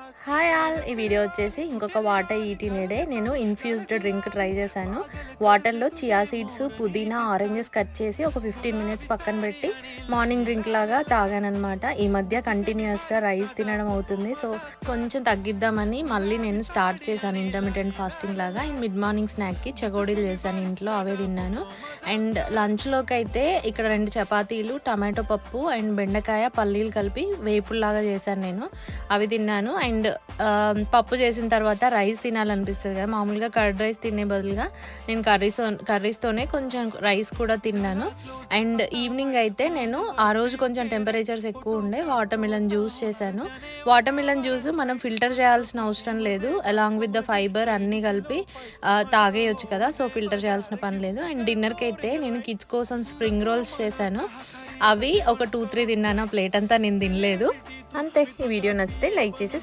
Hi all, ఈ video వచ్చేసి ఇంకొక వాటర్ ఈటినేడే నేను ఇన్ఫ్యూజ్డ్ డ్రింక్ ట్రై చేశాను. వాటర్లో చియా సీడ్స్, పుదీనా, ఆరెంజెస్ కట్ చేసి ఒక 15 మినిట్స్ పక్కన పెట్టి మార్నింగ్ డ్రింక్ లాగా తాగానమాట. ఈ మధ్య కంటిన్యూస్గా రైస్ తినడం అవుతుంది, సో కొంచెం తగ్గిద్దామని మళ్ళీ నేను స్టార్ట్ చేశాను ఇంటర్మీడియట్ ఫాస్టింగ్ లాగా. అండ్ మిడ్ మార్నింగ్ స్నాక్కి చకోడీలు చేశాను ఇంట్లో, అవే తిన్నాను. అండ్ లంచ్లోకి అయితే ఇక్కడ 2 చపాతీలు, టమాటో పప్పు అండ్ బెండకాయ పల్లీలు కలిపి వేపుల్లాగా చేశాను నేను, అవి తిన్నాను. అండ్ పప్పు చేసిన తర్వాత రైస్ తినాలనిపిస్తుంది కదా, మామూలుగా కర్డ్ రైస్ తినే బదులుగా నేను కర్రీస్తోనే కొంచెం రైస్ కూడా తిన్నాను. అండ్ ఈవినింగ్ అయితే నేను ఆ రోజు కొంచెం టెంపరేచర్స్ ఎక్కువ ఉండే వాటర్ మిలన్ జ్యూస్ చేశాను. వాటర్ మిలన్ జ్యూస్ మనం ఫిల్టర్ చేయాల్సిన అవసరం లేదు, అలాంగ్ విత్ ద ఫైబర్ అన్నీ కలిపి తాగేయచ్చు కదా, సో ఫిల్టర్ చేయాల్సిన పని లేదు. అండ్ డిన్నర్కి అయితే నేను కిడ్స్ కోసం స్ప్రింగ్ రోల్స్ చేశాను, అవి ఒక 2-3 తిన్నాను, ప్లేట్ అంతా నేను తినలేదు. అంతే. ఈ వీడియో నచ్చితే లైక్ చేసి